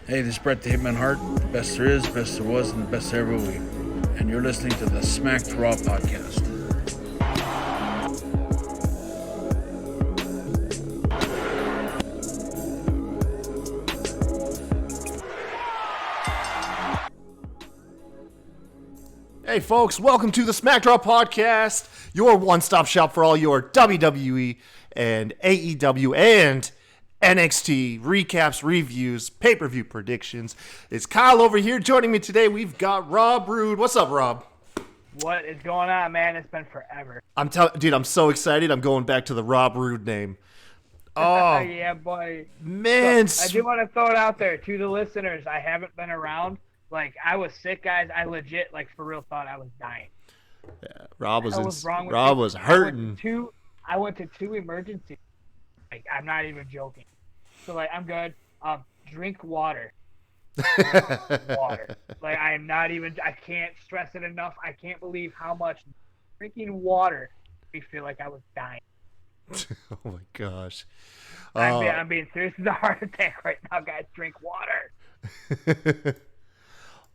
Hey, this is Brett the Hitman Hart. Best there is, best there was, and the best there ever will be. And you're listening to the Smacked Raw podcast. Hey folks, welcome to the Smacked Raw podcast, your one-stop shop for all your WWE and AEW and NXT recaps, reviews, pay-per-view predictions. It's Kyle over here. Joining me today, we've got Rob Roode. What's up, Rob? What is going on, man? It's been forever. Dude, I'm so excited. I'm going back to the Rob Roode name. Oh, yeah, boy. man. So, I do want to throw it out there to the listeners. I haven't been around. Like, I was sick, guys. I legit, like, for real thought I was dying. Yeah, Rob was wrong with Rob me? was hurting. I went to two emergencies. Like, I'm not even joking. So, like, I'm good. Drink water. Water. Like, I can't stress it enough. I can't believe how much drinking water made me feel like I was dying. Oh, my gosh. I'm being serious. It's a heart attack right now, guys. Drink water.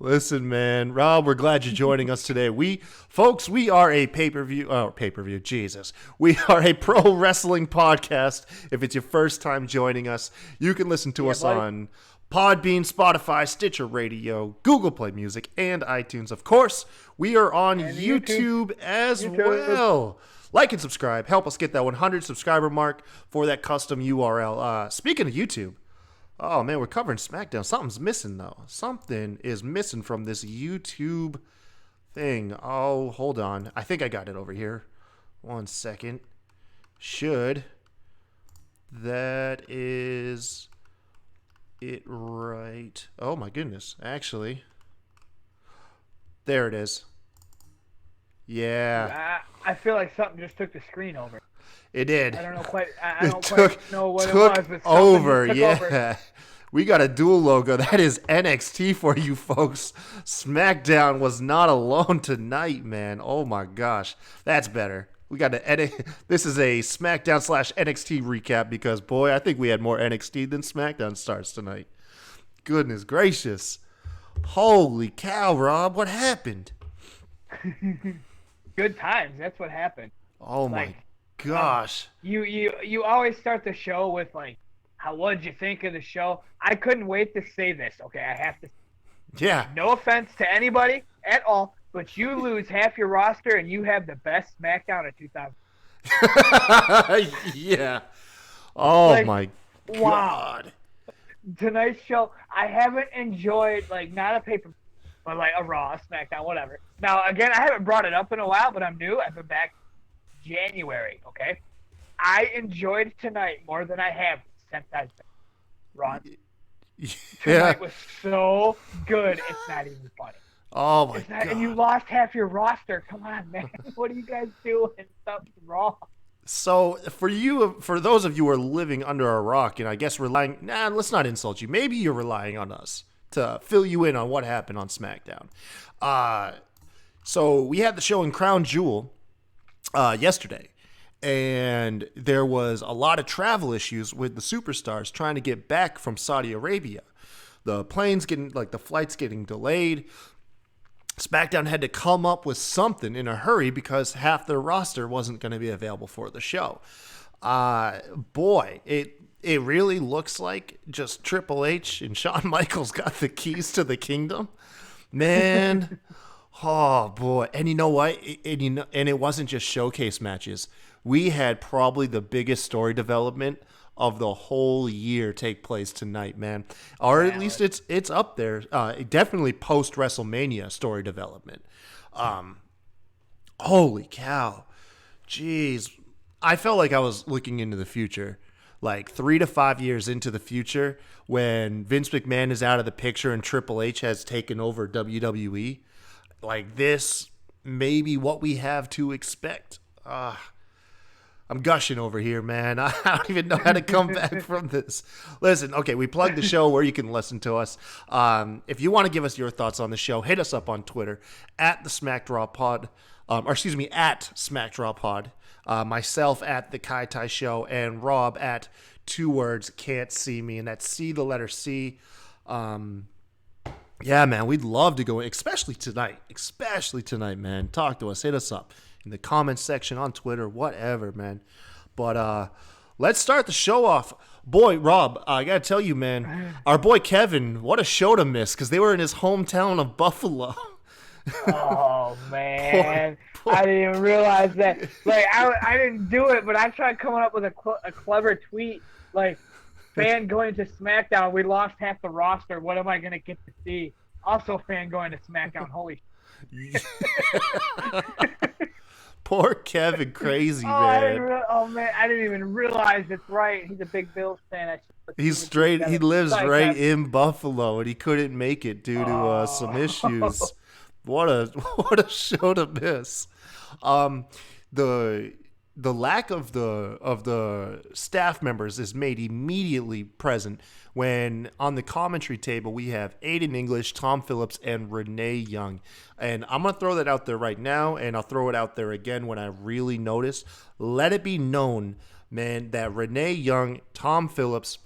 Listen, man, Rob, we're glad you're joining us today. We are a pay-per-view, Jesus. We are a pro wrestling podcast. If it's your first time joining us, you can listen to us on Podbean, Spotify, Stitcher Radio, Google Play Music, and iTunes. Of course, we are on YouTube as well. Like and subscribe. Help us get that 100 subscriber mark for that custom URL. Speaking of YouTube, oh, man, we're covering SmackDown. Something's missing, though. Something is missing from this YouTube thing. Oh, hold on. I think I got it over here. 1 second. That is it right. Oh, my goodness. Actually, there it is. Yeah. I feel like something just took the screen over. It did. I don't know quite. I don't quite know what it was, but over. Took Yeah. over. We got a dual logo. That is NXT for you folks. SmackDown was not alone tonight, man. Oh my gosh, that's better. We got this is a SmackDown / NXT recap because boy, I think we had more NXT than SmackDown starts tonight. Goodness gracious, holy cow, Rob, what happened? Good times. That's what happened. Oh my gosh. You always start the show with like, what'd you think of the show? I couldn't wait to say this. Okay, I have to. Yeah. No offense to anybody at all, but you lose half your roster and you have the best SmackDown of 2000. Yeah. Oh like, my wow. God. Tonight's show, I haven't enjoyed like not a paper, but like a Raw, SmackDown, whatever. Now again, I haven't brought it up in a while, but I'm new. I've been back January. Okay, I enjoyed tonight more than I have since I've been Raw. Yeah. Tonight was so good. It's not even funny. Oh my God. And you lost half your roster. Come on, man. What are you guys doing? Something's wrong. So for those of you who are living under a rock, and I guess let's not insult you. Maybe you're relying on us to fill you in on what happened on SmackDown. So we had the show in Crown Jewel yesterday, and there was a lot of travel issues with the superstars trying to get back from Saudi Arabia. The flights getting delayed. SmackDown had to come up with something in a hurry because half their roster wasn't going to be available for the show. Boy, it really looks like just Triple H and Shawn Michaels got the keys to the kingdom. Man, oh boy. And you know what? And it wasn't just showcase matches. We had probably the biggest story development of the whole year take place tonight, man. Or at least it's up there. Definitely post WrestleMania story development. Holy cow. Jeez. I felt like I was looking into the future, like 3 to 5 years into the future when Vince McMahon is out of the picture and Triple H has taken over WWE. Like this may be what we have to expect. I'm gushing over here, man. I don't even know how to come back from this. Listen, okay, we plugged the show where you can listen to us. If you want to give us your thoughts on the show, hit us up on Twitter at the SmackDrawPod, at SmackDrawPod. Myself at the Kai Tai Show, and Rob at 2 words can't see me, and that's C, the letter C. Yeah, man, we'd love to go, especially tonight, man. Talk to us, hit us up in the comments section on Twitter, whatever, man. But let's start the show off. Boy, Rob, I got to tell you, man, our boy Kevin, what a show to miss, because they were in his hometown of Buffalo. Oh, man. I didn't even realize that. Like, I didn't do it, but I tried coming up with a clever tweet. Like, fan going to SmackDown. We lost half the roster. What am I going to get to see? Also, fan going to SmackDown. Holy shit. Poor Kevin, crazy, man. I didn't even realize it's right. He's a big Bills fan. He lives right in Buffalo, and he couldn't make it due to some issues. What a show to miss. The lack of the staff members is made immediately present when on the commentary table we have Aiden English, Tom Phillips, and Renee Young. And I'm going to throw that out there right now, and I'll throw it out there again when I really notice. Let it be known, man, that Renee Young, Tom Phillips,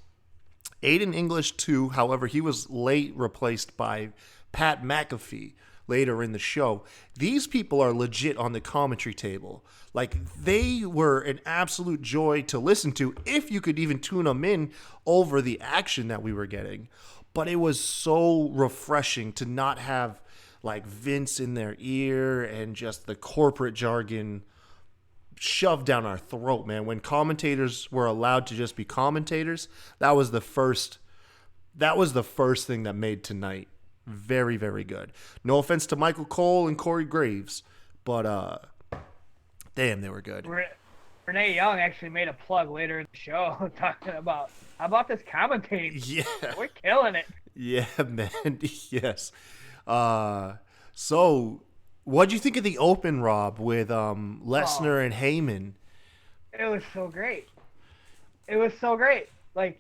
Aiden English too, however, he was late replaced by Pat McAfee later in the show. These people are legit on the commentary table. Like, they were an absolute joy to listen to if you could even tune them in over the action that we were getting. But it was so refreshing to not have, like, Vince in their ear and just the corporate jargon shoved down our throat, man. When commentators were allowed to just be commentators, that was the first thing that made tonight very, very good. No offense to Michael Cole and Corey Graves, but damn, they were good. Renee Young actually made a plug later in the show talking about, how about this commentating? Yeah. We're killing it. Yeah, man. Yes. So what'd you think of the open, Rob, with Lesnar and Heyman? It was so great. Like,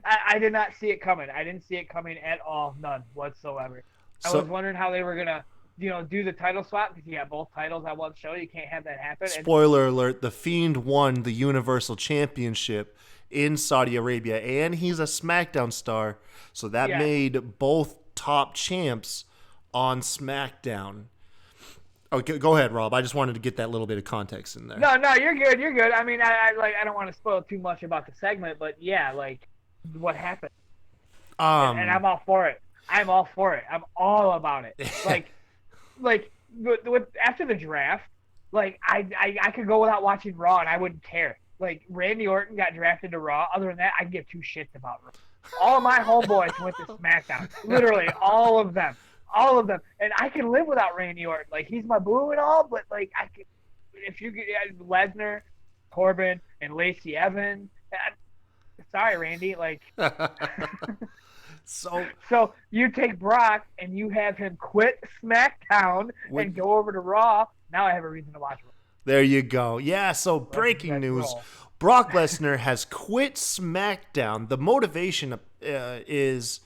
I did not see it coming. I didn't see it coming at all. None whatsoever. I was wondering how they were going to, do the title swap, because you got both titles on one show. You can't have that happen. Spoiler alert, The Fiend won the Universal Championship in Saudi Arabia, and he's a SmackDown star, so that made both top champs on SmackDown. Okay, go ahead, Rob. I just wanted to get that little bit of context in there. No, you're good. I mean, I don't want to spoil too much about the segment, but yeah, like, what happened? And I'm all for it. I'm all about it. Like after the draft, like I could go without watching Raw and I wouldn't care. Like, Randy Orton got drafted to Raw. Other than that, I give two shits about Raw. All of my homeboys went to SmackDown. Literally, all of them. And I can live without Randy Orton. Like, he's my boo and all, but like if you get Lesnar, Corbin, and Lacey Evans. Sorry, Randy. Like, so you take Brock and you have him quit SmackDown and go over to Raw. Now I have a reason to watch Raw. There you go. Yeah. So breaking news: Brock Lesnar has quit SmackDown. The motivation is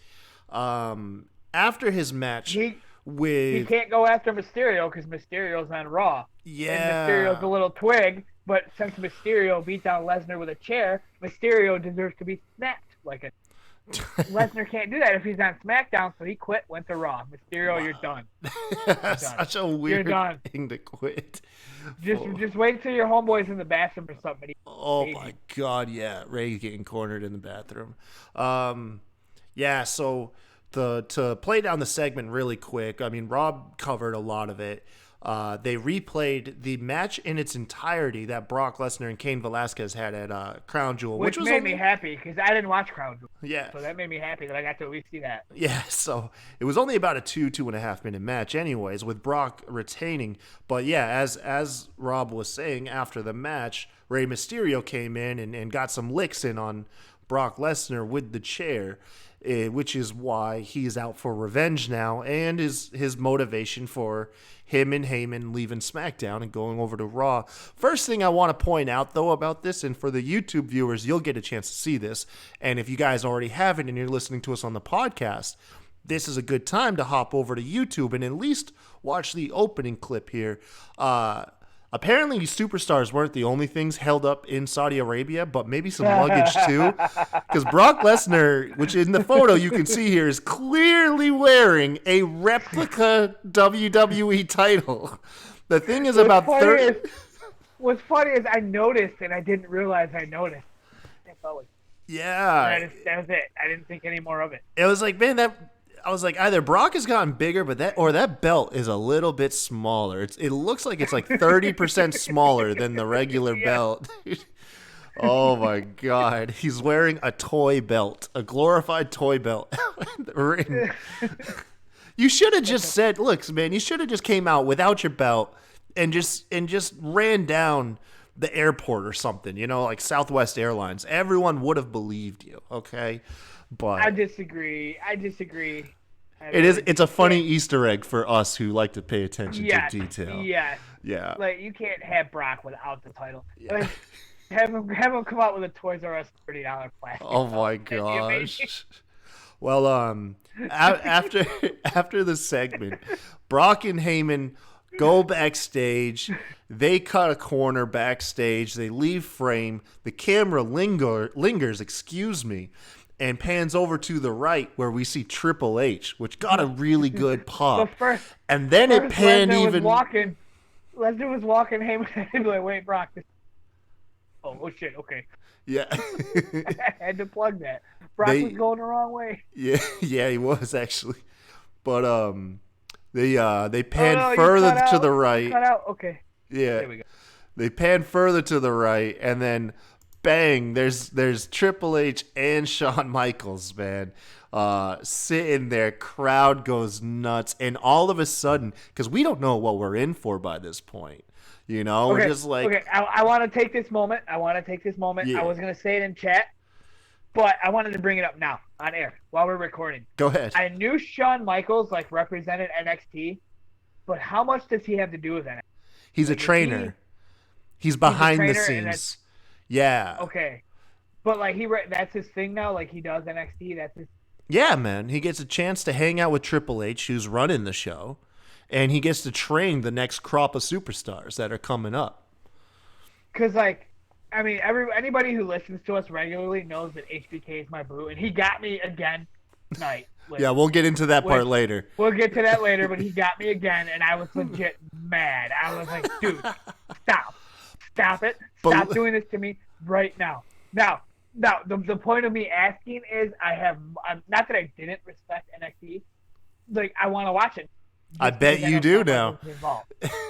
after his match he can't go after Mysterio because Mysterio's on Raw. Yeah. And Mysterio's a little twig. But since Mysterio beat down Lesnar with a chair, Mysterio deserves to be snapped like a. Lesnar can't do that if he's on SmackDown, so he quit, went to Raw. Mysterio, you're done. Such a weird thing to quit. Just wait till your homeboy's in the bathroom or something. Oh my God, yeah, Ray getting cornered in the bathroom. Yeah, so to play down the segment really quick. I mean, Rob covered a lot of it. They replayed the match in its entirety that Brock Lesnar and Cain Velasquez had at Crown Jewel, which made me happy because I didn't watch Crown Jewel. Yeah, so that made me happy that I got to at least see that. Yeah, so it was only about a 2.5 minute match, anyways, with Brock retaining. But yeah, as Rob was saying, after the match, Rey Mysterio came in and got some licks in on Brock Lesnar with the chair. Which is why he's out for revenge now, and his motivation for him and Heyman leaving SmackDown and going over to Raw. First thing I want to point out, though, about this, and for the YouTube viewers, you'll get a chance to see this, and if you guys already haven't and you're listening to us on the podcast, this is a good time to hop over to YouTube and at least watch the opening clip here. A apparently superstars weren't the only things held up in Saudi Arabia, but maybe some luggage too. Because Brock Lesnar, which in the photo you can see here, is clearly wearing a replica WWE title. The thing is about 30. What's funny is I noticed and I didn't realize I noticed. Yeah. That was it. I didn't think any more of it. It was like, man, I was like, either Brock has gotten bigger, but that belt is a little bit smaller. It looks like it's like 30% smaller than the regular belt. Oh my God. He's wearing a toy belt, a glorified toy belt in the ring. You should have just said, look, man, you should have just came out without your belt and just ran down the airport or something, like Southwest Airlines. Everyone would have believed you, okay? But I disagree. It's a funny Easter egg for us who like to pay attention to detail. Yes. Yeah. Like, you can't have Brock without the title. Yeah. Like, have him come out with a Toys R Us $30 plastic. Oh my gosh. Well, after the segment, Brock and Heyman go backstage. They cut a corner backstage. They leave frame. The camera lingers, and pans over to the right where we see Triple H, which got a really good pop. And then it panned even. Lesnar was walking, Heyman and be like, "Wait, Brock." Oh shit. Okay. Yeah. I had to plug that. Brock was going the wrong way. Yeah, he was actually. But they panned further to the right. Cut out. Okay. Yeah. There we go. They panned further to the right, and then bang, there's Triple H and Shawn Michaels, man. Sitting there, crowd goes nuts, and all of a sudden, because we don't know what we're in for by this point. We're just like... Okay, I want to take this moment. Yeah. I was going to say it in chat, but I wanted to bring it up now, on air, while we're recording. Go ahead. I knew Shawn Michaels, represented NXT, but how much does he have to do with NXT? He's a trainer. He's behind the scenes. Yeah. Okay. But, that's his thing now? He does NXT? That's his... Yeah, man. He gets a chance to hang out with Triple H, who's running the show. And he gets to train the next crop of superstars that are coming up. Because, anybody who listens to us regularly knows that HBK is my boo, and he got me again tonight. Yeah, we'll get into that part later. We'll get to that later, but he got me again, and I was legit mad. I was like, dude, stop. Stop it. Stop doing this to me right now. Now, the point of me asking is not that I didn't respect NXT. I want to watch it. I bet you do now.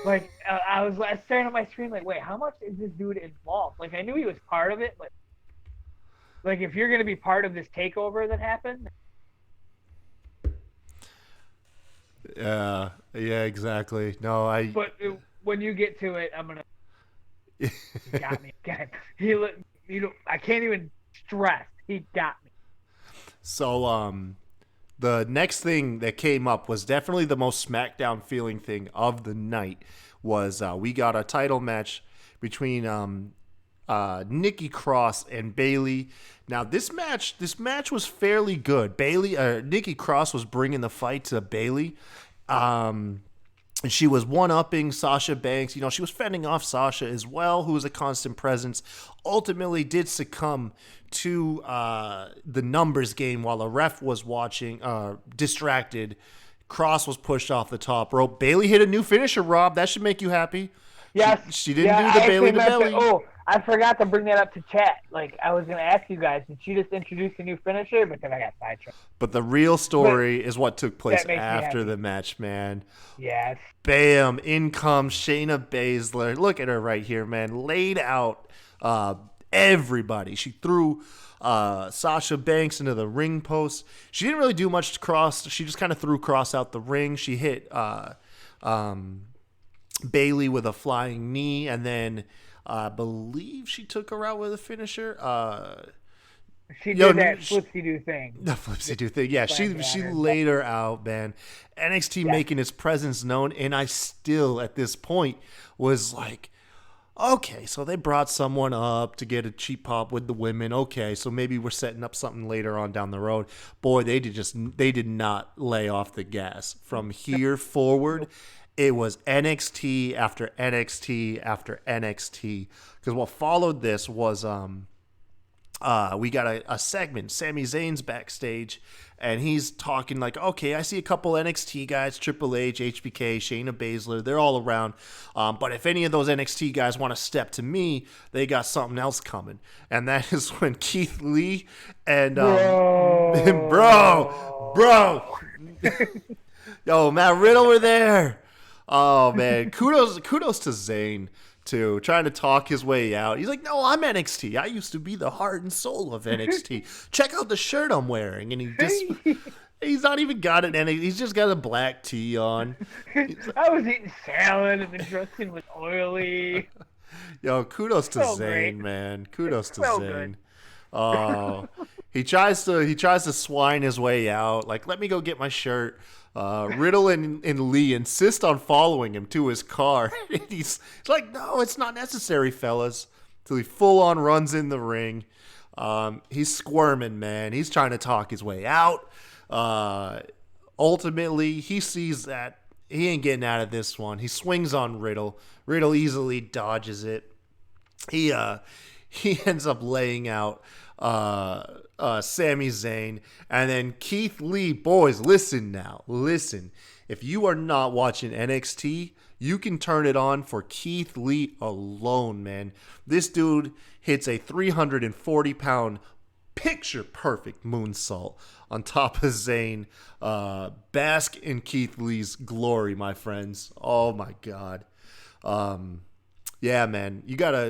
I was staring at my screen wait, how much is this dude involved? I knew he was part of it, but if you're going to be part of this takeover that happened. Yeah, exactly. No, But when you get to it, I'm going to... He got me again. I can't even stress. He got me. So, the next thing that came up was definitely the most SmackDown feeling thing of the night. Was we got a title match between Nikki Cross and Bayley. Now this match was fairly good. Nikki Cross was bringing the fight to Bayley. And she was one-upping Sasha Banks. She was fending off Sasha as well, who was a constant presence. Ultimately did succumb to the numbers game while the ref was watching, distracted. Cross was pushed off the top rope. Bayley hit a new finisher, Rob. That should make you happy. Yes. She didn't do the Bayley to belly. I forgot to bring that up to chat. I was going to ask you guys, did she just introduce a new finisher? But then I got sidetracked. But the real story is what took place after the match, man. Yes. Bam. In comes Shayna Baszler. Look at her right here, man. Laid out everybody. She threw Sasha Banks into the ring post. She didn't really do much to Cross. She just kind of threw Cross out the ring. She hit Bayley with a flying knee, and then I believe she took her out with a finisher. She did that flipsy-do thing. The flipsy-do thing, yeah. She laid her out, man. NXT making its presence known, and I still, at this point, was like, okay, so they brought someone up to get a cheap pop with the women. Okay, so maybe we're setting up something later on down the road. Boy, they did not lay off the gas from here forward. it was NXT after NXT after NXT. Because what followed this was we got a segment. Sami Zayn's backstage, and he's talking like, okay, I see a couple NXT guys, Triple H, HBK, Shayna Baszler, they're all around. But if any of those NXT guys want to step to me, they got something else coming. And that is when Keith Lee and bro, yo, Matt Riddle were there. Oh man, kudos to Zayn too, trying to talk his way out. He's like, no, I'm NXT. I used to be the heart and soul of NXT. Check out the shirt I'm wearing. And he's not even got it, and he's just got a black tee on. I was eating salad and the dressing was oily. Yo, kudos to Zayn, great. man. Kudos to So Zayn. good. Oh, he tries to swine his way out. Like, let me go get my shirt. Riddle and Lee insist on following him to his car. He's like, no, it's not necessary, fellas. Till he full on runs in the ring. He's squirming, man. He's trying to talk his way out. Ultimately, he sees that he ain't getting out of this one. He swings on Riddle. Riddle easily dodges it. He ends up laying out Sami Zayn, and then Keith Lee. Boys, listen now. Listen. If you are not watching NXT, you can turn it on for Keith Lee alone, man. This dude hits a 340-pound picture-perfect moonsault on top of Zayn. Bask in Keith Lee's glory, my friends. Oh, my God. Yeah, man.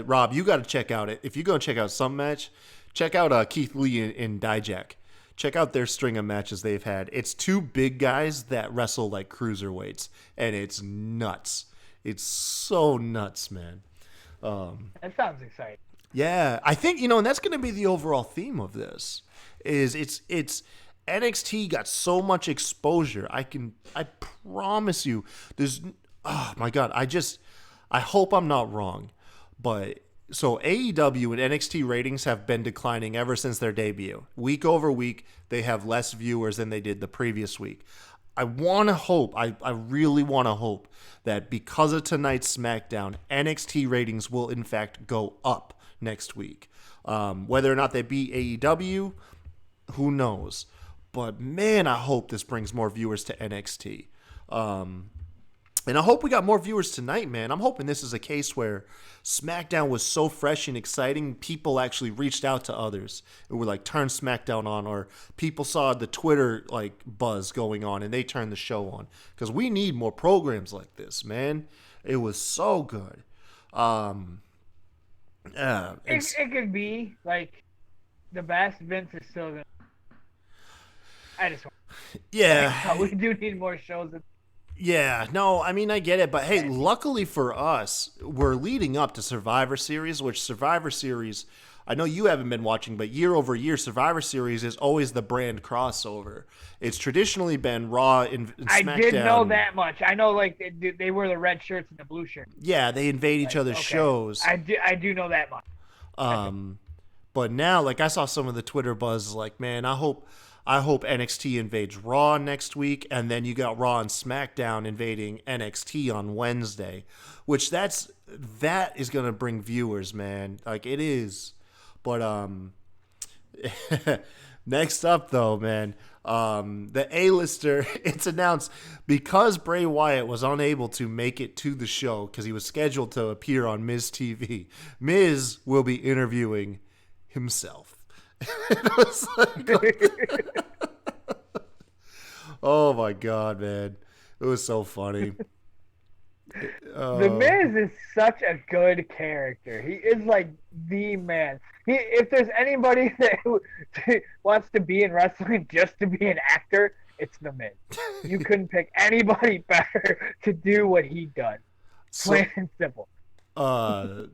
Rob, you gotta check out it. If you're gonna check out some match, check out Keith Lee and Dijak. Check out their string of matches they've had. It's two big guys that wrestle like cruiserweights, and it's nuts. It's so nuts, man. That sounds exciting. Yeah, I think, and that's gonna be the overall theme of this. It's NXT got so much exposure. I promise you, oh my God, I hope I'm not wrong, but so AEW and NXT ratings have been declining ever since their debut. Week over week, they have less viewers than they did the previous week. I want to hope, I really want to hope that because of tonight's SmackDown, NXT ratings will in fact go up next week. Whether or not they beat AEW, who knows? But man, I hope this brings more viewers to NXT. And I hope we got more viewers tonight, man. I'm hoping this is a case where SmackDown was so fresh and exciting, people actually reached out to others and were like, turn SmackDown on, or people saw the Twitter like buzz going on and they turned the show on. Because we need more programs like this, man. It was so good. It could be like the best. Vince is still gonna. I just want. Yeah. We do need more shows. Yeah, no, I mean, I get it. But hey, luckily for us, we're leading up to Survivor Series, which Survivor Series, I know you haven't been watching, but year over year, Survivor Series is always the brand crossover. It's traditionally been Raw and SmackDown. I did know that much. I know, like, they wear the red shirts and the blue shirts. Yeah, they invade each other's shows. I do know that much. But now, like, I saw some of the Twitter buzz, like, man, I hope NXT invades Raw next week, and then you got Raw and SmackDown invading NXT on Wednesday, which that is gonna bring viewers, man. Like, it is. But next up though, man, the A-lister, it's announced because Bray Wyatt was unable to make it to the show because he was scheduled to appear on Miz TV. Miz will be interviewing himself. It was like, oh my God, man. It was so funny. The Miz is such a good character. He is like the man. If there's anybody that wants to be in wrestling just to be an actor, it's the Miz. You couldn't pick anybody better to do what he does. Plain and simple. I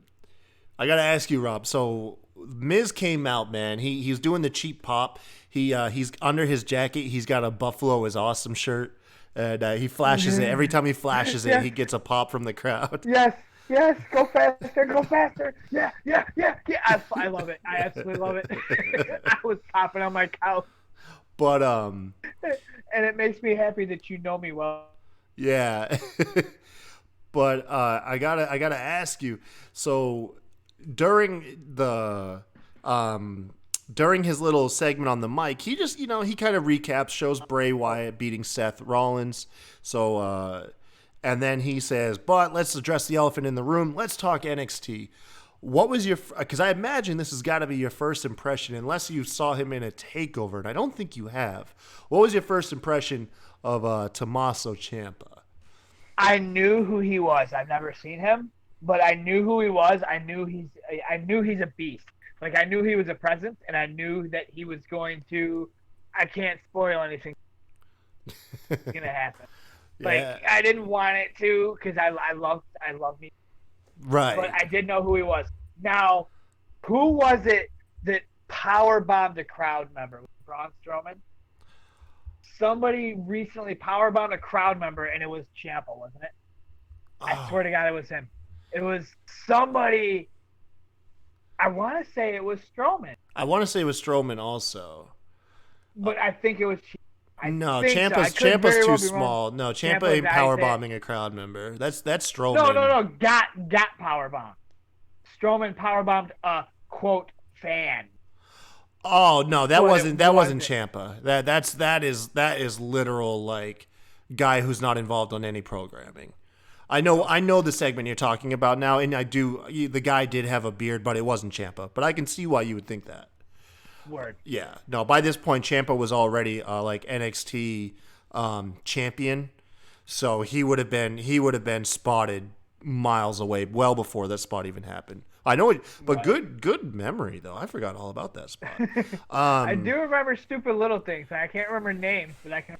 gotta ask you, Rob. So Miz came out, man. He's doing the cheap pop. He's under his jacket. He's got a Buffalo is awesome shirt, and he flashes it every time he flashes it. He gets a pop from the crowd. Yes, go faster. Yeah. I love it. I absolutely love it. I was popping on my couch. But and it makes me happy that you know me well Yeah. But I gotta ask you. So during the during his little segment on the mic, he just he kind of recaps, shows Bray Wyatt beating Seth Rollins. So and then he says, "But let's address the elephant in the room. Let's talk NXT." What was your? Because I imagine this has got to be your first impression, unless you saw him in a takeover, and I don't think you have. What was your first impression of Tommaso Ciampa? I knew who he was. I've never seen him, but I knew who he was. I knew he's a beast. Like, I knew he was a presence, and I knew that he was going to. I can't spoil anything. It's gonna happen. Yeah. Like, I didn't want it to, because I love me. Right. But I did know who he was. Now, who was it that power bombed a crowd member? Braun Strowman? Somebody recently power bombed a crowd member, and it was Ciampa, wasn't it? I swear to God, it was him. It was somebody. I want to say it was Strowman. I want to say it was Strowman also. But I think it was No, Ciampa's Ciampa's too small. No, Ciampa ain't power bombing a crowd member. That's Strowman. No. Got power bombed. Strowman power bombed a quote fan. Oh no, that wasn't Ciampa. That is literal, like, guy who's not involved on any programming. I know the segment you're talking about now, and the guy did have a beard, but it wasn't Ciampa. But I can see why you would think that. Word. Yeah. No, by this point Ciampa was already like NXT champion. So he would have been spotted miles away well before that spot even happened. I know it, but good memory though. I forgot all about that spot. I do remember stupid little things. I can't remember names, but I can.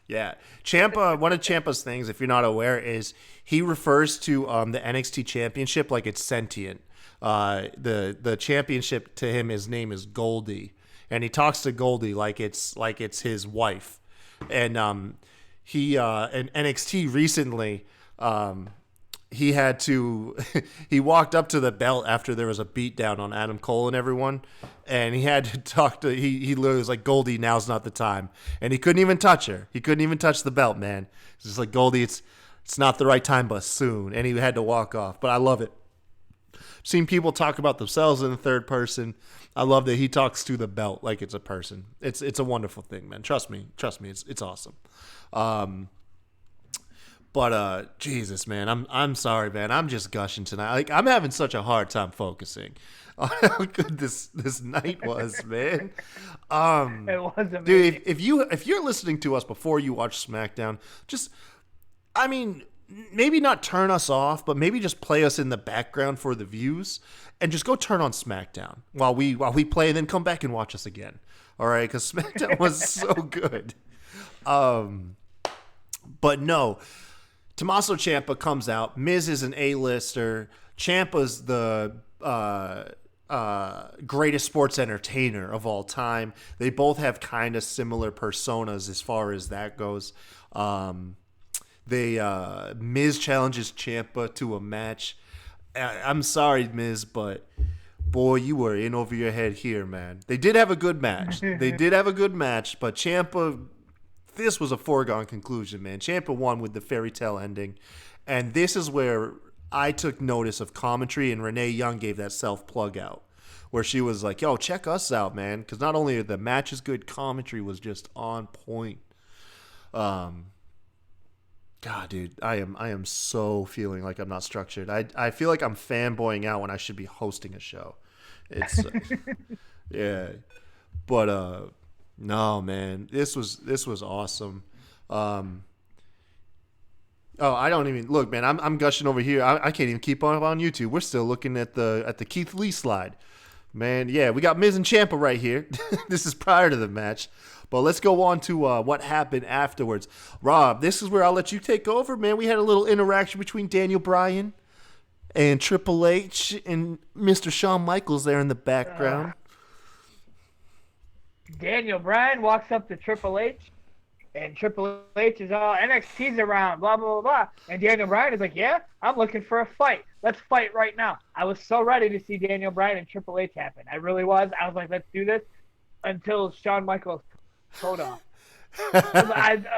Yeah, Ciampa. One of Ciampa's things, if you're not aware, is he refers to the NXT championship like it's sentient. The championship to him, his name is Goldie, and he talks to Goldie like it's his wife. And he in NXT recently, he had to he walked up to the belt after there was a beatdown on Adam Cole and everyone, and he had to talk to he literally was like, Goldie, now's not the time, and he couldn't even touch her. He couldn't even touch the belt, man. It's just like, Goldie, it's not the right time, but soon, and he had to walk off. But I love it. Seen people talk about themselves in the third person. I love that he talks to the belt like it's a person. It's a wonderful thing, man. Trust me, it's awesome. But Jesus, man, I'm sorry, man. I'm just gushing tonight. Like, I'm having such a hard time focusing on how good this night was, man. It was amazing. Dude, if you're listening to us before you watch SmackDown, just, I mean, maybe not turn us off, but maybe just play us in the background for the views, and just go turn on SmackDown while we play, and then come back and watch us again. All right, because SmackDown was so good. But no, Tommaso Ciampa comes out. Miz is an A-lister. Ciampa's the greatest sports entertainer of all time. They both have kind of similar personas as far as that goes. Miz challenges Ciampa to a match. I'm sorry, Miz, but boy, you were in over your head here, man. They did have a good match. But Ciampa, this was a foregone conclusion, man. Ciampa won with the fairy tale ending, and this is where I took notice of commentary, and Renee Young gave that self-plug out, where she was like, yo, check us out, man, because not only are the matches good, commentary was just on point. God, dude, I am so feeling like I'm not structured. I feel like I'm fanboying out when I should be hosting a show. It's yeah, but no, man, this was awesome. Oh, I don't even look, man. I'm gushing over here. I can't even keep on YouTube. We're still looking at the Keith Lee slide, man. Yeah, we got Miz and Ciampa right here. This is prior to the match. But let's go on to what happened afterwards. Rob, this is where I'll let you take over, man. We had a little interaction between Daniel Bryan and Triple H and Mr. Shawn Michaels there in the background. Daniel Bryan walks up to Triple H, and Triple H is all, NXT's around, blah, blah, blah, blah. And Daniel Bryan is like, yeah, I'm looking for a fight. Let's fight right now. I was so ready to see Daniel Bryan and Triple H happen. I really was. I was like, let's do this, until Shawn Michaels coat off.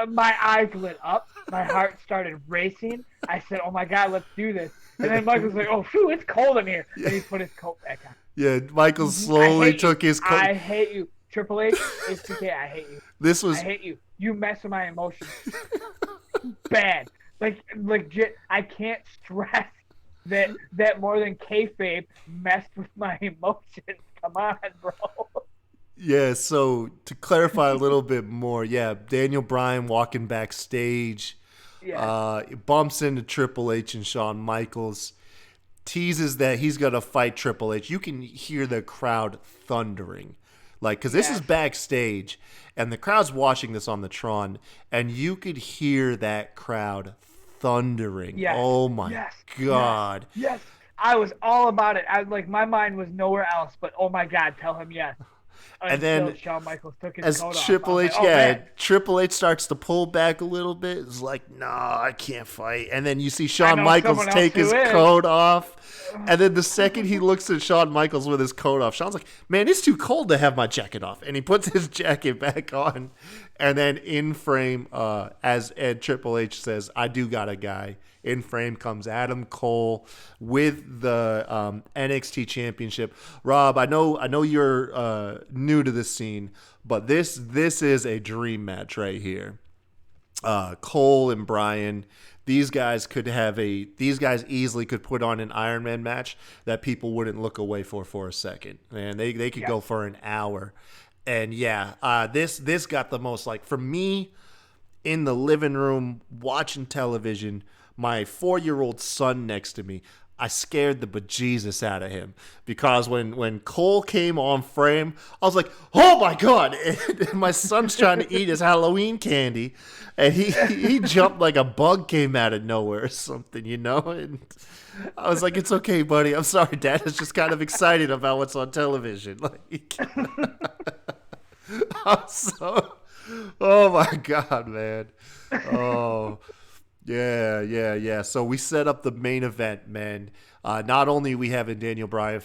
My eyes lit up. My heart started racing. I said, "Oh my God, let's do this!" And then Michael's like, "Oh, phew, it's cold in here," and he put his coat back on. Yeah, Michael slowly took his coat. I hate you, Triple H, HBK. I hate you. I hate you. You mess with my emotions. Bad. Like, I can't stress that more than kayfabe messed with my emotions. Come on, bro. Yeah, so to clarify a little bit more, yeah, Daniel Bryan walking backstage, bumps into Triple H and Shawn Michaels, teases that he's going to fight Triple H. You can hear the crowd thundering. Like, because this is backstage, and the crowd's watching this on the Tron, and you could hear that crowd thundering. Yes. Oh, my God. Yes. I was all about it. My mind was nowhere else, but oh, my God, tell him yes. And then Shawn Michaels took his as coat off. Triple H, Like, Triple H starts to pull back a little bit. It's like, no, I can't fight. And then you see Shawn Michaels take his coat off. And then the second he looks at Shawn Michaels with his coat off, Shawn's like, man, it's too cold to have my jacket off. And he puts his jacket back on. And then in frame, as Triple H says, I do got a guy. In frame comes Adam Cole with the NXT Championship. Rob, I know you're new to this scene, but this is a dream match right here. Cole and Bryan, these guys easily could put on an Iron Man match that people wouldn't look away for a second. And they could go for an hour. And this got the most, like, for me, in the living room watching television, my 4-year-old son next to me, I scared the bejesus out of him because when Cole came on frame, I was like, oh my God. And my son's trying to eat his Halloween candy, and he jumped like a bug came out of nowhere or something, you know? And I was like, it's okay, buddy. I'm sorry, Dad is just kind of excited about what's on television. Like, oh my God, man. Oh, yeah. So we set up the main event, man. Not only we having Daniel Bryan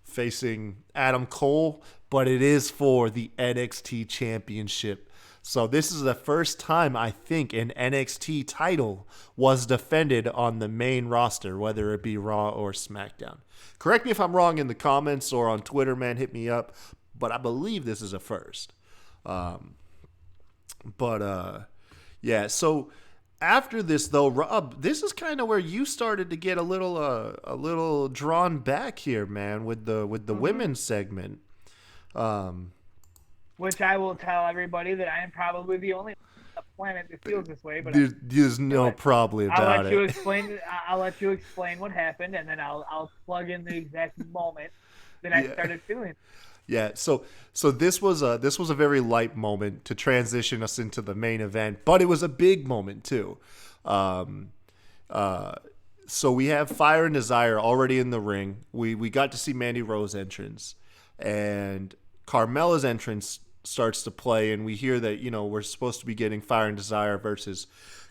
facing Adam Cole, but it is for the NXT Championship. So this is the first time I think an NXT title was defended on the main roster, whether it be Raw or SmackDown. Correct me if I'm wrong in the comments or on Twitter, man. Hit me up. But I believe this is a first. So after this, though, Rob, this is kind of where you started to get a little drawn back here, man, with the women's segment. Which I will tell everybody that I am probably the only on the planet that feels this way. But there's no problem about it. I'll let you explain what happened, and then I'll plug in the exact moment that I started feeling. Yeah, so this was a very light moment to transition us into the main event, but it was a big moment too. So we have Fire and Desire already in the ring. We got to see Mandy Rose's entrance, and Carmella's entrance starts to play, and we hear that, you know, we're supposed to be getting Fire and Desire versus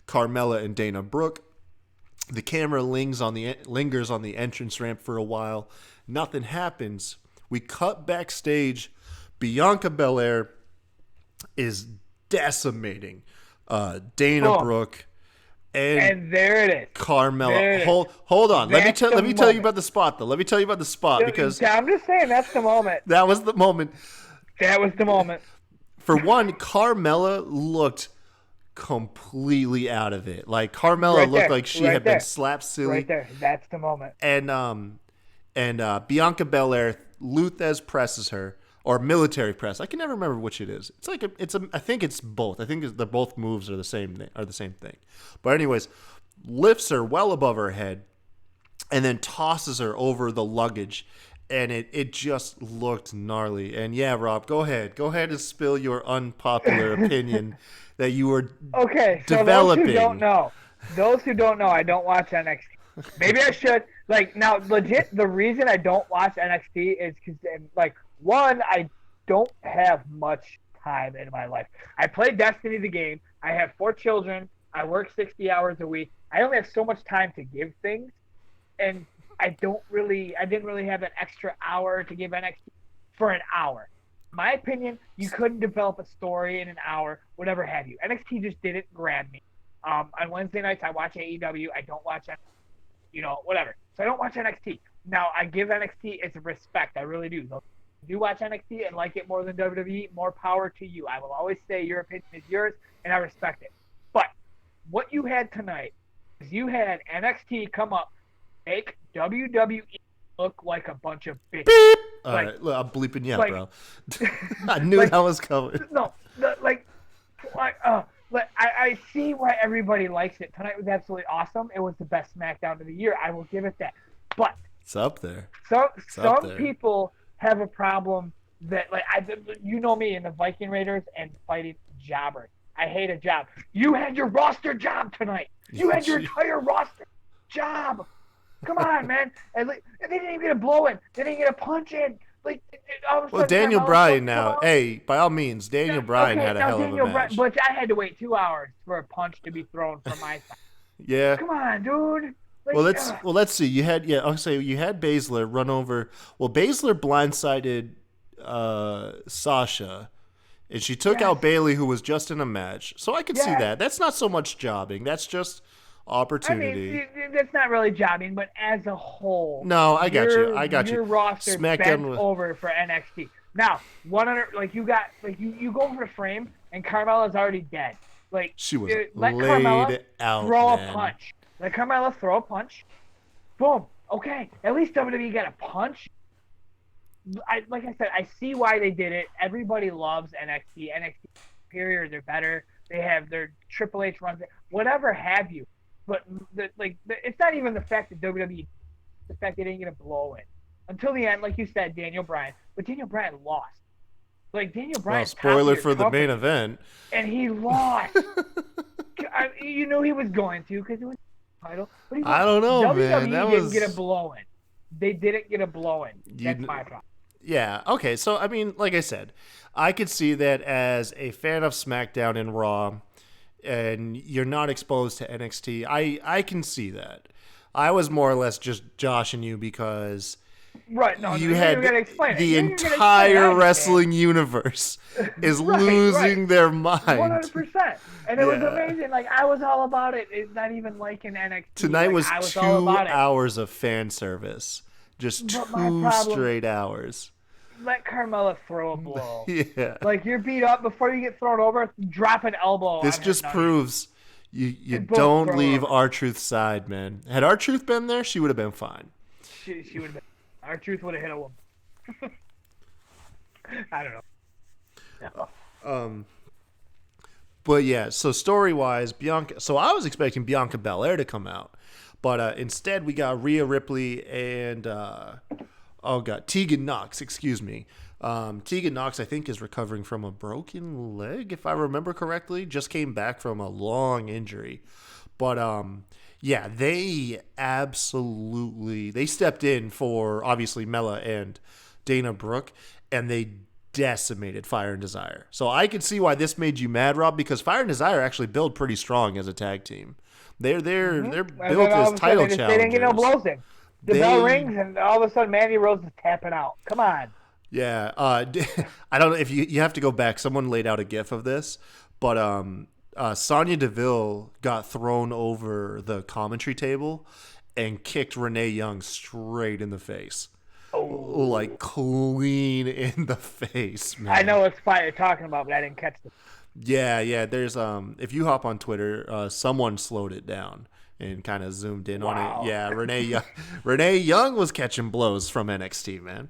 Carmella and Dana Brooke. The camera lingers on the entrance ramp for a while. Nothing happens. We cut backstage. Bianca Belair is decimating Dana Brooke, and there it is. Carmella. Hold on. Let me tell you about the spot, though. Let me tell you about the spot, because I'm just saying that's the moment. That was the moment. For one, Carmella looked completely out of it. Like, Carmella looked like she had been slapped silly. Right there. That's the moment. And Bianca Belair, Luthez presses her, or military press. I can never remember which it is. I think it's both. I think the both moves are the same thing. But anyways, lifts her well above her head, and then tosses her over the luggage, and it just looked gnarly. And yeah, Rob, go ahead and spill your unpopular opinion that you were developing. Those who don't know, I don't watch NXT. Maybe I should. Like, now, legit, the reason I don't watch NXT is because, like, one, I don't have much time in my life. I play Destiny the game. I have 4 children. I work 60 hours a week. I only have so much time to give things, and I didn't really have an extra hour to give NXT for an hour. In my opinion, you couldn't develop a story in an hour, whatever have you. NXT just didn't grab me. On Wednesday nights, I watch AEW. I don't watch, whatever. So I don't watch NXT. Now, I give NXT its respect. I really do. Those who do watch NXT and like it more than WWE, more power to you. I will always say your opinion is yours, and I respect it. But what you had tonight is you had NXT come up, make WWE look like a bunch of bitches. Beep. All right, look, I'm bleeping you, bro. I knew that was coming. No, I see why everybody likes it. Tonight was absolutely awesome. It was the best SmackDown of the year. I will give it that. But it's up there. Some people have a problem that, you know me and the Viking Raiders and fighting jobbers. I hate a job. You had your roster job tonight. You had your entire roster job. Come on, man. And they didn't even get a blow in. They didn't get a punch in. Well, Daniel Bryan now. Hey, by all means, Daniel Bryan had a hell of a match. But I had to wait 2 hours for a punch to be thrown from my side. Yeah. Come on, dude. Let's see. You had you had Baszler run over. Well, Baszler blindsided Sasha, and she took out Bayley, who was just in a match. So I can see that. That's not so much jobbing. That's just opportunity. I mean, that's not really jobbing, but as a whole. No, I got you. Your roster bent over for NXT. Now, 100, you go for a frame, and Carmella's already dead. She was let laid Carmella out, throw man. a punch. Let Carmella throw a punch. Boom. Okay. At least WWE got a punch. Like I said, I see why they did it. Everybody loves NXT. NXT is superior. They're better. They have their Triple H runs. Whatever have you. But it's not even the fact that WWE, the fact they didn't get a blow in until the end. Like you said, Daniel Bryan, but Daniel Bryan lost. Daniel Bryan. Well, spoiler for the main event. And he lost. You knew he was going to because it was a title. But I don't know, WWE man. didn't get a blow in. They didn't get a blow in. That's my problem. Yeah. Okay. So I mean, like I said, I could see that as a fan of SmackDown and Raw. And you're not exposed to NXT. I can see that. I was more or less just joshing you because you had the entire wrestling universe is losing their mind. 100%. And it was amazing. I was all about it. It's not even like in NXT. Tonight was 2 hours of fan service. Just 2 straight hours. Let Carmella throw a blow. Yeah. You're beat up before you get thrown over, drop an elbow. This just proves you don't leave R-Truth's side, man. Had R-Truth been there, she would have been fine. She would have been. R-Truth would have hit a woman. I don't know. But yeah, so story-wise, Bianca. So I was expecting Bianca Belair to come out, but instead we got Rhea Ripley and Tegan Knox. Excuse me. Tegan Knox, I think, is recovering from a broken leg, if I remember correctly. Just came back from a long injury, but they absolutely stepped in for obviously Mella and Dana Brooke, and they decimated Fire and Desire. So I could see why this made you mad, Rob, because Fire and Desire actually build pretty strong as a tag team. They're built as title challengers. They didn't get no blows in. The bell rings, and all of a sudden Mandy Rose is tapping out. Come on. Yeah. I don't know if you have to go back. Someone laid out a GIF of this, but Sonya Deville got thrown over the commentary table and kicked Renee Young straight in the face. Oh. Clean in the face, man. I know it's fire you're talking about, but I didn't catch it. Yeah. There's if you hop on Twitter, someone slowed it down and kind of zoomed in on it. Yeah, Renee Young was catching blows from NXT, man.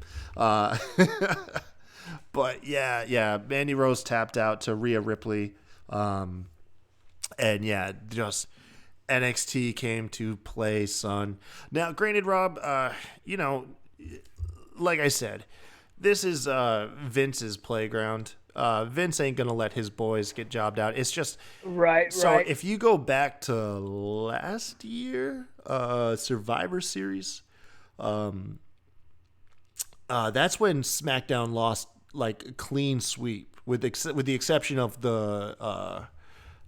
But yeah, Mandy Rose tapped out to Rhea Ripley. And yeah, just NXT came to play, son. Now, granted, Rob, like I said, this is Vince's playground. Vince ain't gonna let his boys get jobbed out. It's just right. So if you go back to last year, Survivor Series, that's when SmackDown lost a clean sweep, with the exception of the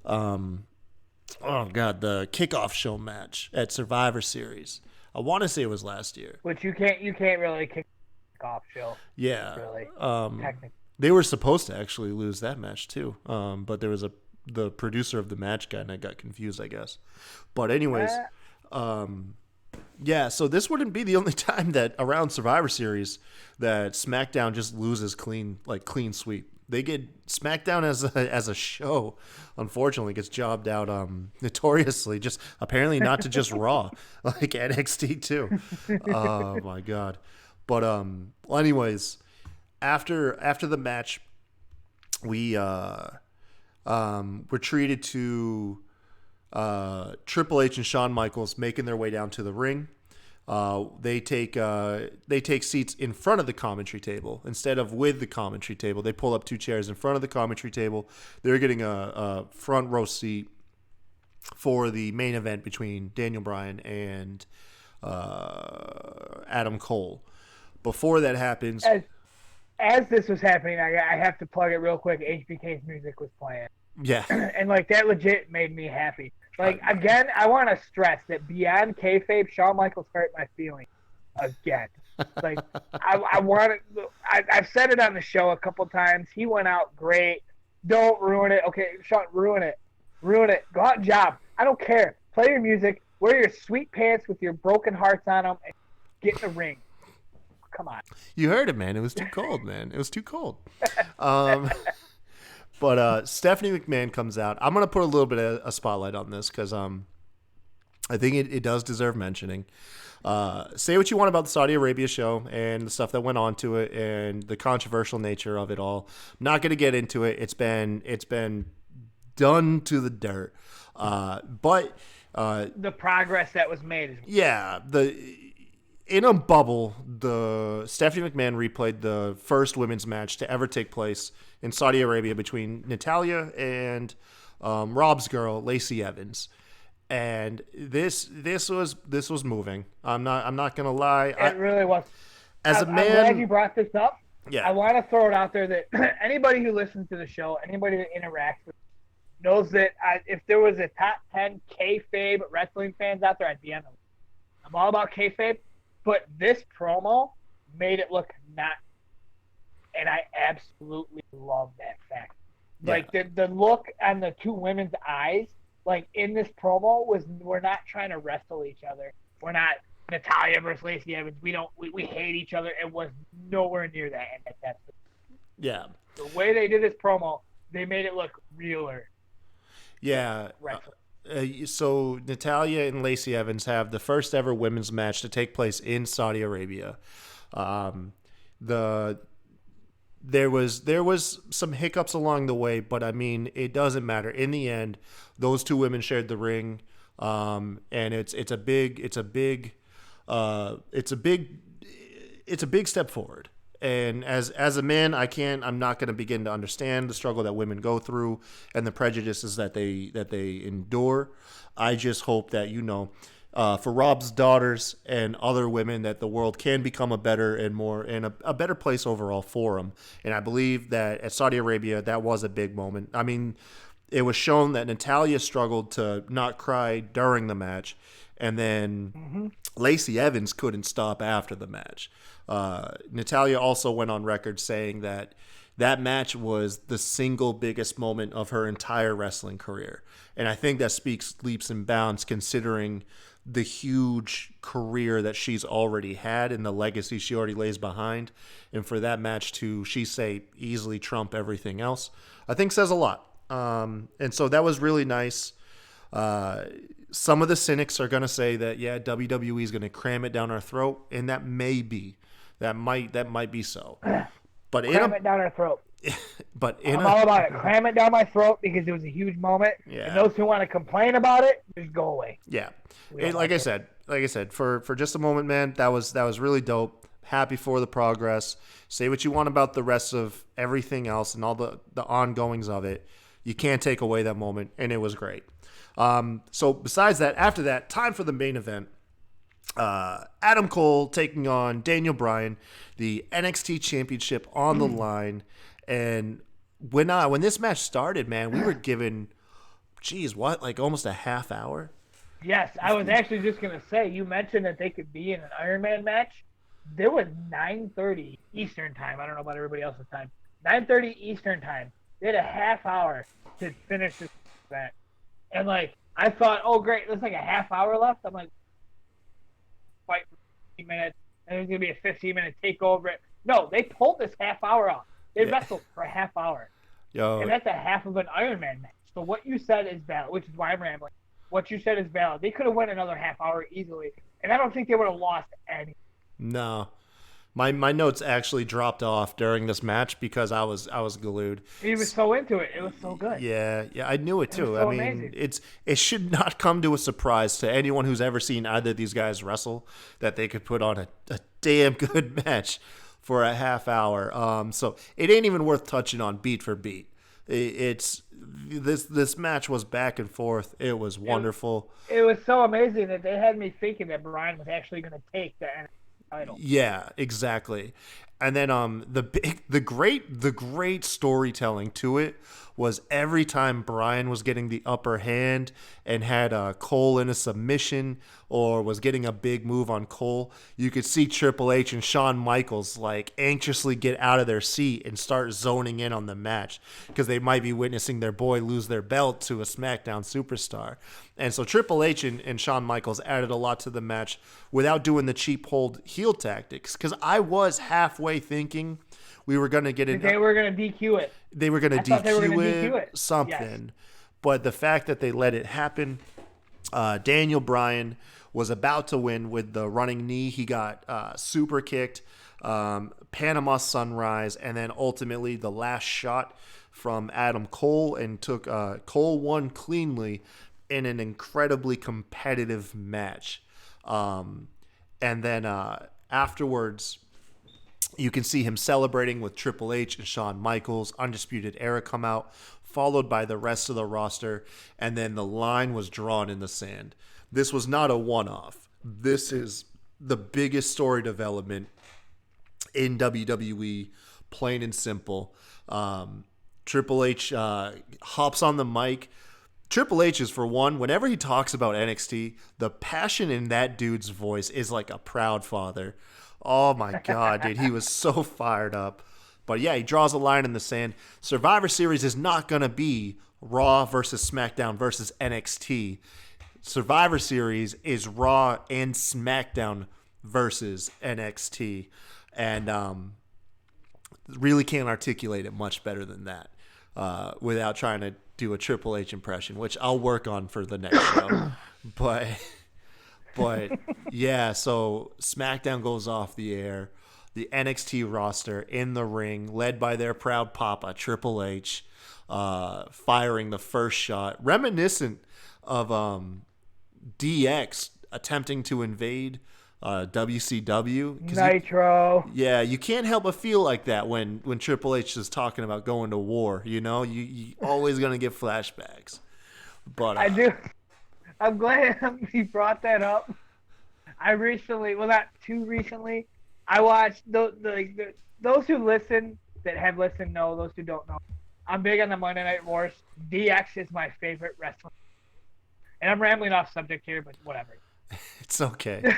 the kickoff show match at Survivor Series. I want to say it was last year. Which you can't really kick off show. Yeah. Really. Technically. They were supposed to actually lose that match too, but there was a the producer of the match guy, and I got confused, I guess. But anyways, yeah. So this wouldn't be the only time that around Survivor Series that SmackDown just loses clean sweep. They get SmackDown as a show, unfortunately, gets jobbed out notoriously. Just apparently not to just Raw, like NXT too. Oh my god! But well, anyways, after the match, we were treated to Triple H and Shawn Michaels making their way down to the ring. They take seats in front of the commentary table instead of with the commentary table. They pull up 2 chairs in front of the commentary table. They're getting a front row seat for the main event between Daniel Bryan and Adam Cole. Before that happens, as this was happening, I have to plug it real quick. HBK's music was playing. Yeah, and like that legit made me happy. Like, again, I want to stress that beyond kayfabe, Shawn Michaels hurt my feelings again. Like, I've said it on the show a couple times. He went out great. Don't ruin it. Okay, Shawn, ruin it. Ruin it. Go out and job. I don't care. Play your music. Wear your sweet pants with your broken hearts on them and get in the ring. Come on. You heard it, man. It was too cold, man. It was too cold. But Stephanie McMahon comes out. I'm going to put a little bit of a spotlight on this because I think it does deserve mentioning. Say what you want about the Saudi Arabia show and the stuff that went on to it and the controversial nature of it all. I'm not going to get into it. It's been done to the dirt. But the progress that was made. Yeah, in a bubble, the Stephanie McMahon replayed the first women's match to ever take place in Saudi Arabia between Natalya and Rob's girl Lacey Evans, and this was moving. I'm not gonna lie. It really was. As a man, I'm glad you brought this up. Yeah. I want to throw it out there that anybody who listens to the show, anybody that interacts with it, knows that if there was a top 10 kayfabe wrestling fans out there, I'd be on them. I'm all about kayfabe. But this promo made it look not, and I absolutely love that fact. Yeah. Like the look on the 2 women's eyes, like in this promo, was we're not trying to wrestle each other. We're not Natalya versus Lacey Evans. We hate each other. It was nowhere near that. And that's yeah. The way they did this promo, they made it look realer. Yeah. So Natalya and Lacey Evans have the first ever women's match to take place in Saudi Arabia. There was some hiccups along the way, but I mean it doesn't matter. In the end, those 2 women shared the ring, and it's a big step forward. And as a man, I'm not going to begin to understand the struggle that women go through and the prejudices that they endure. I just hope that, for Rob's daughters and other women, that the world can become a better and a better place overall for them. And I believe that at Saudi Arabia, that was a big moment. I mean, it was shown that Natalya struggled to not cry during the match, and then Lacey Evans couldn't stop after the match. Natalya also went on record saying that match was the single biggest moment of her entire wrestling career. And I think that speaks leaps and bounds considering the huge career that she's already had and the legacy she already lays behind. And for that match to, she say, easily trump everything else, I think says a lot. And so that was really nice. Some of the cynics are going to say that, yeah, WWE is going to cram it down our throat, and that may be. That might be so. But cram it down our throat. But I'm all about it. Cram it down my throat because it was a huge moment. Yeah. And those who want to complain about it, just go away. Yeah. Like I said, for just a moment, man, that was really dope. Happy for the progress. Say what you want about the rest of everything else and all the ongoings of it. You can't take away that moment, and it was great. So besides that, after that, time for the main event. Adam Cole taking on Daniel Bryan, the NXT championship on the line. And when this match started, man, we were given, almost a half hour? Yes, I was actually just going to say, you mentioned that they could be in an Iron Man match. There was 9:30 Eastern time. I don't know about everybody else's time. 9:30 Eastern time. They had a half hour to finish this event. And, like, I thought, oh, great, there's like a half hour left. I'm like, fight for 15 minutes, and there's going to be a 15-minute takeover. No, they pulled this half hour off. They wrestled for a half hour. Yo, And that's a half of an Iron Man match. So what you said is valid, which is why I'm rambling. What you said is valid. They could have went another half hour easily, and I don't think they would have lost any. no. My notes actually dropped off during this match because I was glued. He was so into it. It was so good. Yeah, I knew it too. so I mean, amazing. it should not come to a surprise to anyone who's ever seen either of these guys wrestle that they could put on a damn good match for a half hour. So it ain't even worth touching on beat for beat. It's this match was back and forth. It was wonderful. It was so amazing that they had me thinking that Brian was actually going to take the NXT title. Yeah, exactly. And then the great storytelling to it was every time Brian was getting the upper hand and had Cole in a submission or was getting a big move on Cole, you could see Triple H and Shawn Michaels like anxiously get out of their seat and start zoning in on the match because they might be witnessing their boy lose their belt to a SmackDown superstar. And so Triple H and Shawn Michaels added a lot to the match without doing the cheap hold heel tactics, because I was halfway thinking we were going to get it. They were going to DQ it. They were going to DQ it. something. Yes. But the fact that they let it happen, Daniel Bryan was about to win with the running knee. He got super kicked, Panama Sunrise, and then ultimately the last shot from Adam Cole, and took Cole won cleanly in an incredibly competitive match. And then afterwards, you can see him celebrating with Triple H and Shawn Michaels. Undisputed Era come out, followed by the rest of the roster, and then the line was drawn in the sand. This was not a one-off. This is the biggest story development in WWE, plain and simple. Triple H hops on the mic. Triple H is, for one, whenever he talks about NXT, the passion in that dude's voice is like a proud father. Oh my God, dude. He was so fired up. But yeah, he draws a line in the sand. Survivor Series is not going to be Raw versus SmackDown versus NXT. Survivor Series is Raw and SmackDown versus NXT. And really can't articulate it much better than that without trying to do a Triple H impression, which I'll work on for the next show. But yeah, so SmackDown goes off the air. The NXT roster in the ring, led by their proud papa, Triple H, firing the first shot, reminiscent of DX attempting to invade WCW. Nitro. Yeah, you can't help but feel like that when Triple H is talking about going to war. You know, you always gonna get flashbacks. But I do. I'm glad he brought that up. I recently, well, not too recently, I watched those who listen, that have listened know, those who don't know. I'm big on the Monday Night Wars. DX is my favorite wrestler. And I'm rambling off subject here, but whatever. It's okay.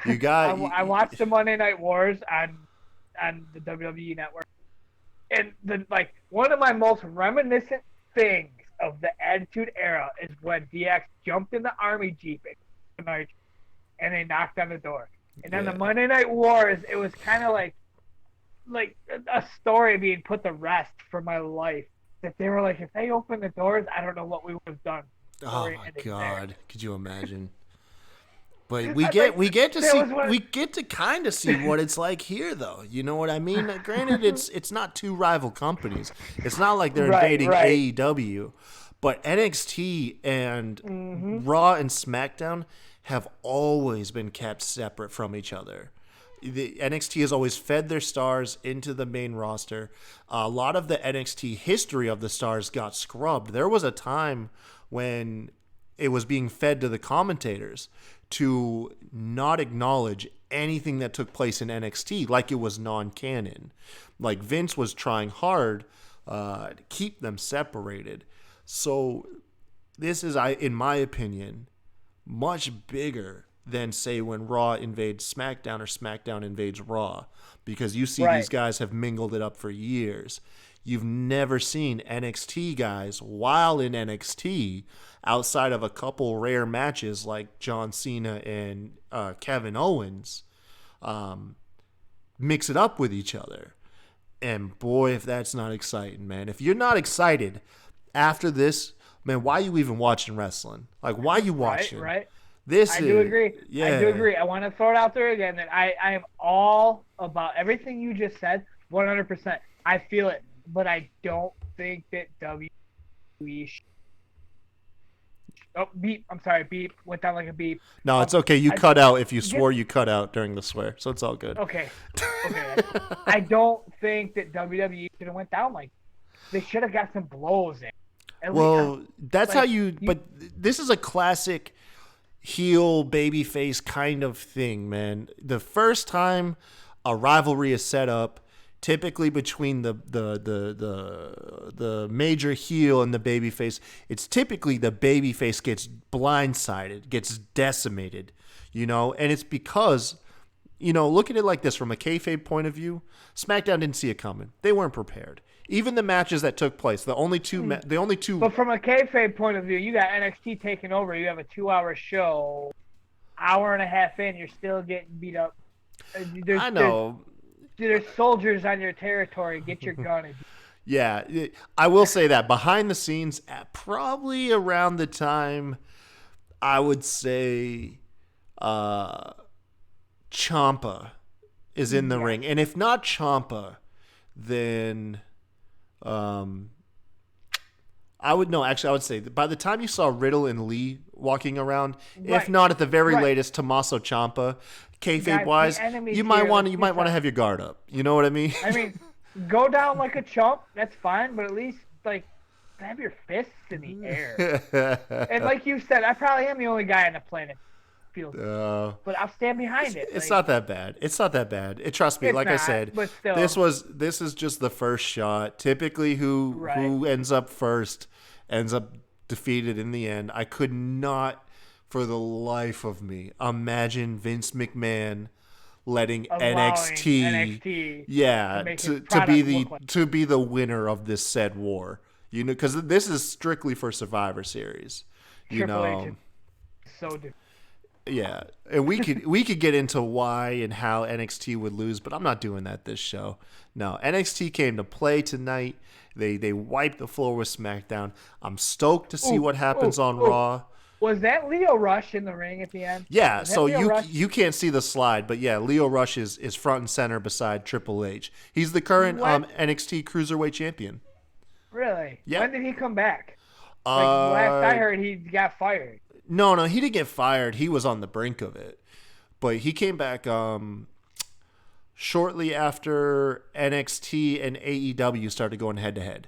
You got. I watched the Monday Night Wars on the WWE network, and one of my most reminiscent things of the Attitude Era is when DX jumped in the Army Jeep and they knocked on the door. And then the Monday Night Wars, it was kind of like a story being put to rest for my life. That they were like, if they opened the doors, I don't know what we would have done. Oh my God! Could you imagine? But we get to kind of see what it's like here, though. You know what I mean? Granted, it's not two rival companies. It's not like they're invading AEW, but NXT and Raw and SmackDown have always been kept separate from each other. The NXT has always fed their stars into the main roster. A lot of the NXT history of the stars got scrubbed. There was a time when it was being fed to the commentators to not acknowledge anything that took place in NXT like it was non-canon. Like Vince was trying hard to keep them separated. So this is, in my opinion, much bigger than, say, when Raw invades SmackDown or SmackDown invades Raw, because you see these guys have mingled it up for years. you've never seen NXT guys while in NXT outside of a couple rare matches like John Cena and Kevin Owens mix it up with each other. And boy, if that's not exciting, man. If you're not excited after this, man, why are you even watching wrestling? Like, why are you watching? Right. I do agree. Yeah. I do agree. I want to throw it out there again that I am all about everything you just said, 100%. I feel it, but I don't think that WWE Oh, beep. I'm sorry. Beep. Went down like a beep. No, it's okay. You cut out if you swore you cut out during the swear, so it's all good. Okay. I don't think that WWE should have went down like they should have got some blows in. Well, that's how you. But this is a classic heel babyface kind of thing, man. The first time a rivalry is set up, typically between the major heel and the babyface, it's typically the babyface gets blindsided, gets decimated, and it's because, look at it like this from a kayfabe point of view. SmackDown didn't see it coming. They weren't prepared. Even the matches that took place, the only two. But from a kayfabe point of view, you got NXT taking over. You have a 2-hour show, hour and a half in, you're still getting beat up. I know. There's soldiers on your territory. Get your gun. Yeah, I will say that behind the scenes, at probably around the time, I would say, Ciampa is in the ring, and if not Ciampa, then, I would say by the time you saw Riddle and Lee walking around, if not at the very latest, Tommaso Ciampa. Kayfabe wise, you might want to have your guard up. You know what I mean? I mean, go down like a chump. That's fine, but at least have your fists in the air. And like you said, I probably am the only guy on the planet feels, but I'll stand behind it. It's not that bad. It's not that bad. Trust me. Like I said, but still, this is just the first shot. Typically, who ends up first ends up defeated in the end. I could not, for the life of me, imagine Vince McMahon letting NXT to be the winner of this said war. Because this is strictly for Survivor Series. Triple H is so different. Yeah, and we could get into why and how NXT would lose, but I'm not doing that this show. No, NXT came to play tonight. They wiped the floor with SmackDown. I'm stoked to see what happens on Raw. Was that Leo Rush in the ring at the end? Yeah, so you can't see the slide, but yeah, Leo Rush is front and center beside Triple H. He's the current NXT Cruiserweight Champion. Really? Yeah. When did he come back? Last I heard, he got fired. No, he didn't get fired. He was on the brink of it. But he came back shortly after NXT and AEW started going head-to-head.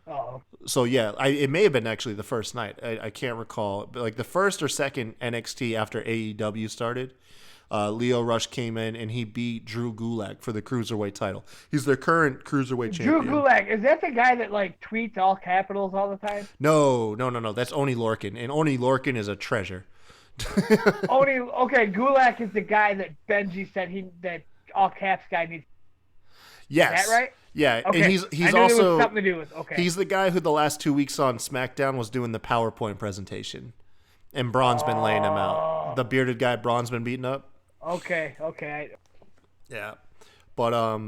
Oh. So, yeah, it may have been actually the first night. I can't recall. But like the first or second NXT after AEW started, Leo Rush came in and he beat Drew Gulak for the Cruiserweight title. He's their current Cruiserweight champion. Drew Gulak, is that the guy that tweets all capitals all the time? No. That's Oney Lorcan. And Oney Lorcan is a treasure. Gulak is the guy that Benji said that all caps guy needs. Yes. Is that right? Yeah, okay. And he's I knew also there was something to do with. Okay. He's the guy who the last 2 weeks on SmackDown was doing the PowerPoint presentation, and Braun's been laying him out. The bearded guy, Braun's been beating up. Okay. Yeah, but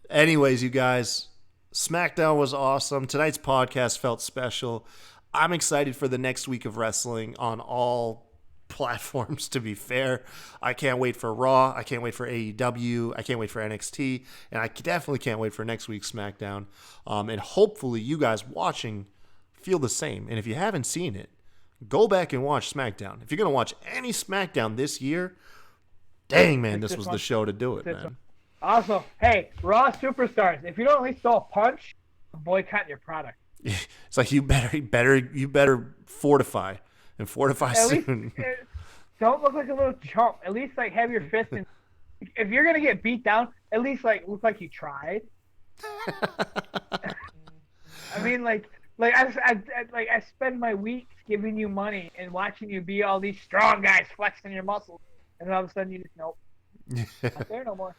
anyways, you guys, SmackDown was awesome. Tonight's podcast felt special. I'm excited for the next week of wrestling on all platforms, to be fair. I can't wait for Raw. I can't wait for AEW. I can't wait for NXT. And I definitely can't wait for next week's SmackDown. And hopefully you guys watching feel the same. And if you haven't seen it, go back and watch SmackDown. If you're going to watch any SmackDown this year, dang, man, this was the show to do it, man. Also, hey, Raw Superstars, if you don't at least throw a punch, I'm boycotting your product. It's like you better fortify. And fortify soon. Don't look like a little chump. At least have your fist in. If you're gonna get beat down, at least look like you tried. I mean, I spend my weeks giving you money and watching you be all these strong guys flexing your muscles, and then all of a sudden you just nope, not there no more.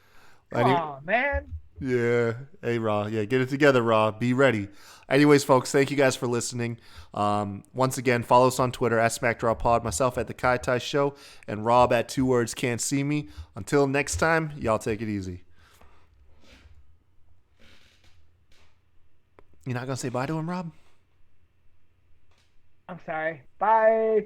Come on, man. Yeah. Hey, Raw. Yeah, get it together, Raw. Be ready. Anyways, folks, thank you guys for listening. Once again, follow us on Twitter at SmackDrawPod, myself at The Kai Tai Show, and Rob at 2 Words Can't See Me. Until next time, y'all take it easy. You're not going to say bye to him, Rob? I'm sorry. Bye.